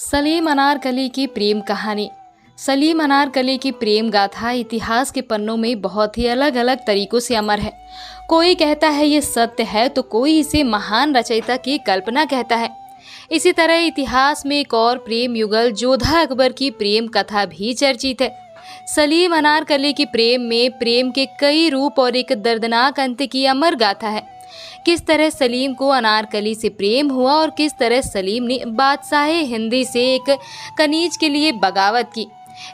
सलीम अनारकली की प्रेम कहानी। सलीम अनारकली की प्रेम गाथा इतिहास के पन्नों में बहुत ही अलग अलग तरीकों से अमर है। कोई कहता है ये सत्य है तो कोई इसे महान रचयिता की कल्पना कहता है। इसी तरह इतिहास में एक और प्रेम युगल जोधा अकबर की प्रेम कथा भी चर्चित है। सलीम अनारकली की प्रेम में प्रेम के कई रूप और एक दर्दनाक अंत की अमर गाथा है। किस तरह सलीम को अनारकली से प्रेम हुआ और किस तरह सलीम ने बादशाह हिंदी से एक कनीज के लिए बगावत की,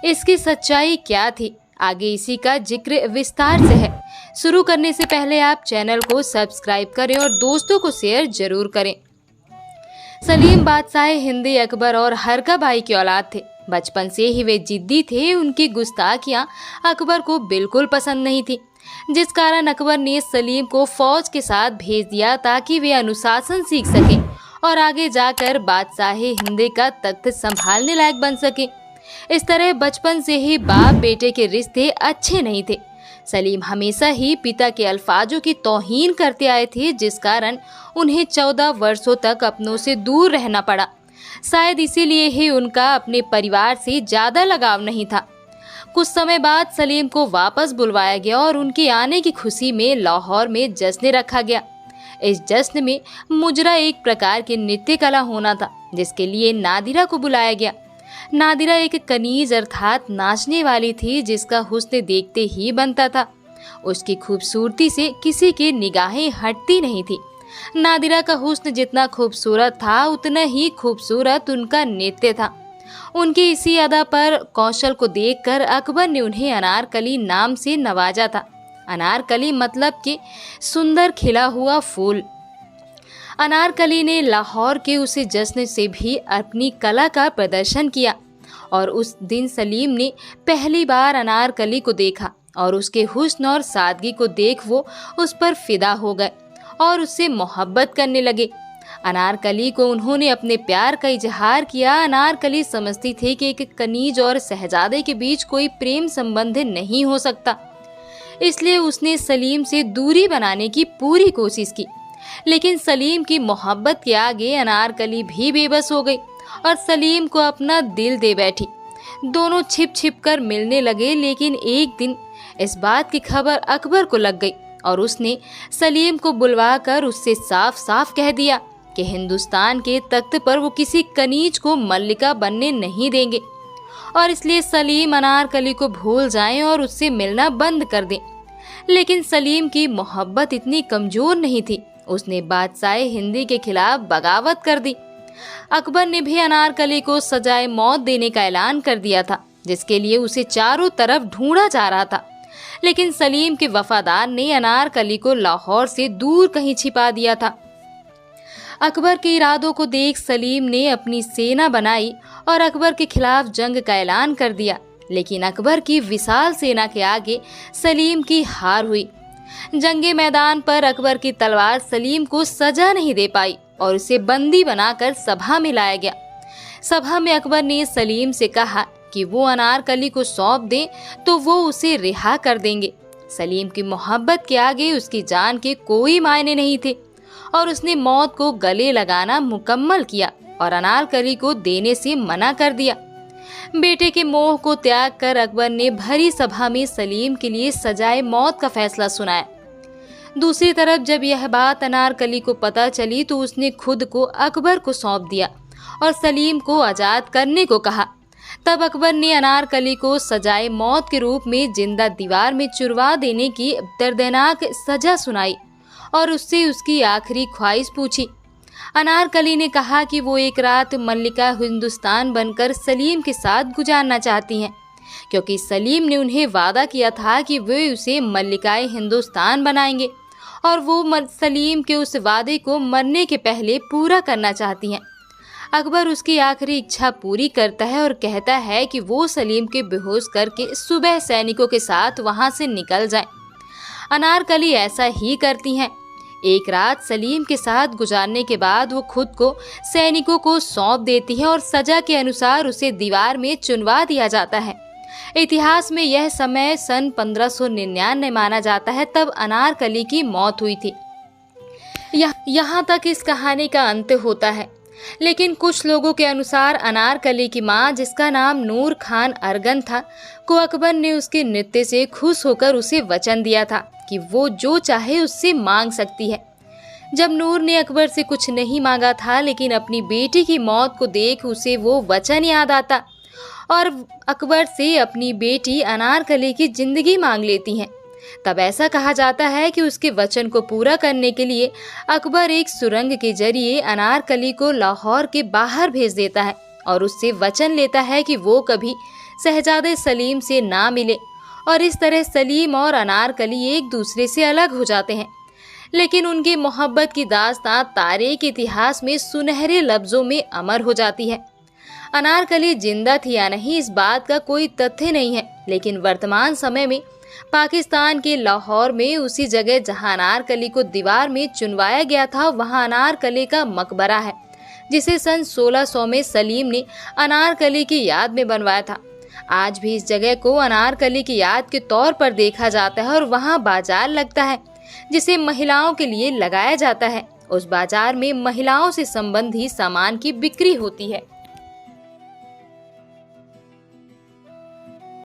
इसकी सच्चाई क्या थी, आगे इसी का जिक्र विस्तार से है। शुरू करने से पहले आप चैनल को सब्सक्राइब करें और दोस्तों को शेयर जरूर करें। सलीम बादशाह हिंदी अकबर और हरका भाई की औलाद थे। बचपन से ही वे जिद्दी थे। उनकी गुस्ताखियां अकबर को बिल्कुल पसंद नहीं थी, जिस कारण अकबर ने सलीम को फौज के साथ भेज दिया ताकि वे अनुशासन सीख सकें और आगे जाकर बादशाह हिंदी का तख्त संभालने लायक बन सके। इस तरह बचपन से ही बाप बेटे के रिश्ते अच्छे नहीं थे। सलीम हमेशा ही पिता के अल्फाजों की तौहीन करते आए थे, जिस कारण उन्हें 14 वर्षों तक अपनों से दूर रहना पड़ा। शायद इसीलिए ही उनका अपने परिवार से ज्यादा लगाव नहीं था। कुछ समय बाद सलीम को वापस बुलवाया गया और उनके आने की खुशी में लाहौर में जश्न रखा गया। इस जश्न में मुजरा एक प्रकार की नृत्य कला होना था, जिसके लिए नादिरा को बुलाया गया। नादिरा एक कनीज अर्थात नाचने वाली थी, जिसका हुस्न देखते ही बनता था। उसकी खूबसूरती से किसी की निगाहें हटती नहीं थी। नादिरा का हुस्न जितना खूबसूरत था उतना ही खूबसूरत उनका नृत्य था। उनकी इसी अदा पर कौशल को देखकर अकबर ने उन्हें अनारकली नाम से नवाजा था। अनारकली मतलब कि सुंदर खिला हुआ फूल। अनारकली ने लाहौर के उस जश्न से भी अपनी कला का प्रदर्शन किया और उस दिन सलीम ने पहली बार अनारकली को देखा और उसके हुस्न और सादगी को देख वो उस पर फिदा हो गए और उससे मोहब्बत करने लगे। अनारकली को उन्होंने अपने प्यार का इजहार किया। अनारकली समझती थी कि एक कनीज और शहजादे के बीच कोई प्रेम संबंध नहीं हो सकता, इसलिए उसने सलीम से दूरी बनाने की पूरी कोशिश की। लेकिन सलीम की मोहब्बत के आगे अनारकली भी बेबस हो गई और सलीम को अपना दिल दे बैठी। दोनों छिप छिप कर मिलने लगे, लेकिन एक दिन इस बात की खबर अकबर को लग गई और उसने सलीम को बुलवाकर उससे साफ साफ कह दिया कि हिंदुस्तान के तख्त पर वो किसी कनीज को मल्लिका बनने नहीं देंगे और इसलिए सलीम अनारकली को भूल जाएं और उससे मिलना बंद कर दें। लेकिन सलीम की मोहब्बत इतनी कमजोर नहीं थी। उसने बादशाह हिंदी के खिलाफ बगावत कर दी। अकबर ने भी अनारकली को सजाए मौत देने का ऐलान कर दिया था, जिसके लिए उसे चारों तरफ ढूंढा जा रहा था। लेकिन सलीम के वफादार ने अनारकली को लाहौर से दूर कहीं छिपा दिया था। अकबर के इरादों को देख सलीम ने अपनी सेना बनाई और अकबर के खिलाफ जंग का ऐलान कर दिया। लेकिन अकबर की विशाल सेना के आगे सलीम की हार हुई। जंगे मैदान पर अकबर की तलवार सलीम को सजा नहीं दे पाई और उसे बंदी बनाकर सभा में लाया गया। सभा में अकबर ने सलीम से कहा कि वो अनारकली को सौंप दे तो वो उसे रिहा कर देंगे। सलीम की मोहब्बत के आगे उसकी जान के कोई मायने नहीं थे और उसने मौत को गले लगाना मुकम्मल किया और अनारकली को देने से मना कर दिया। बेटे के मोह को त्याग कर अकबर ने भरी सभा में सलीम के लिए सजाए मौत का फैसला सुनाया। दूसरी तरफ जब यह बात अनारकली को पता चली तो उसने खुद को अकबर को सौंप दिया और सलीम को आजाद करने को कहा। तब अकबर ने अनारकली को सजाए मौत के रूप में जिंदा दीवार में चुरवा देने की दर्दनाक सजा सुनाई और उससे उसकी आखिरी ख्वाहिश पूछी। अनारकली ने कहा कि वो एक रात मल्लिका हिंदुस्तान बनकर सलीम के साथ गुजारना चाहती हैं, क्योंकि सलीम ने उन्हें वादा किया था कि वे उसे मल्लिकाए हिंदुस्तान बनाएंगे और वो सलीम के उस वादे को मरने के पहले पूरा करना चाहती हैं। अकबर उसकी आखिरी इच्छा पूरी करता है और कहता है कि वो सलीम के बेहोश करके सुबह सैनिकों के साथ वहां से निकल जाए। अनारकली ऐसा ही करती हैं। एक रात सलीम के साथ गुजारने के बाद वो खुद को सैनिकों को सौंप देती है और सजा के अनुसार उसे दीवार में चुनवा दिया जाता है। इतिहास में यह समय सन 1599 माना जाता है, तब अनारकली की मौत हुई थी। यहाँ तक इस कहानी का अंत होता है। लेकिन कुछ लोगों के अनुसार अनारकली की मां, जिसका नाम नूर खान अरगन था, को अकबर ने उसके नृत्य से खुश होकर उसे वचन दिया था कि वो जो चाहे उससे मांग सकती है। जब नूर ने अकबर से कुछ नहीं मांगा था, लेकिन अपनी बेटी की मौत को देख उसे वो वचन याद आता और अकबर से अपनी बेटी अनारकली की जिंदगी मांग लेती हैं। तब ऐसा कहा जाता है कि उसके वचन को पूरा करने के लिए अकबर एक सुरंग के जरिए अनारकली को लाहौर के बाहर भेज देता है और उससे वचन लेता है कि वो कभी शहजादे सलीम से ना मिले, और इस तरह सलीम और अनारकली एक दूसरे से अलग हो जाते हैं। लेकिन उनकी मोहब्बत की दास्तां तारीख इतिहास में सुनहरे लफ्जों में अमर हो जाती है। अनारकली जिंदा थी या नहीं, इस बात का कोई तथ्य नहीं है, लेकिन वर्तमान समय में पाकिस्तान के लाहौर में उसी जगह जहां अनारकली को दीवार में चुनवाया गया था, वहां अनारकली का मकबरा है, जिसे सन 1600 में सलीम ने अनारकली की याद में बनवाया था। आज भी इस जगह को अनारकली की याद के तौर पर देखा जाता है और वहां बाजार लगता है जिसे महिलाओं के लिए लगाया जाता है। उस बाजार में महिलाओं से संबंधी सामान की बिक्री होती है।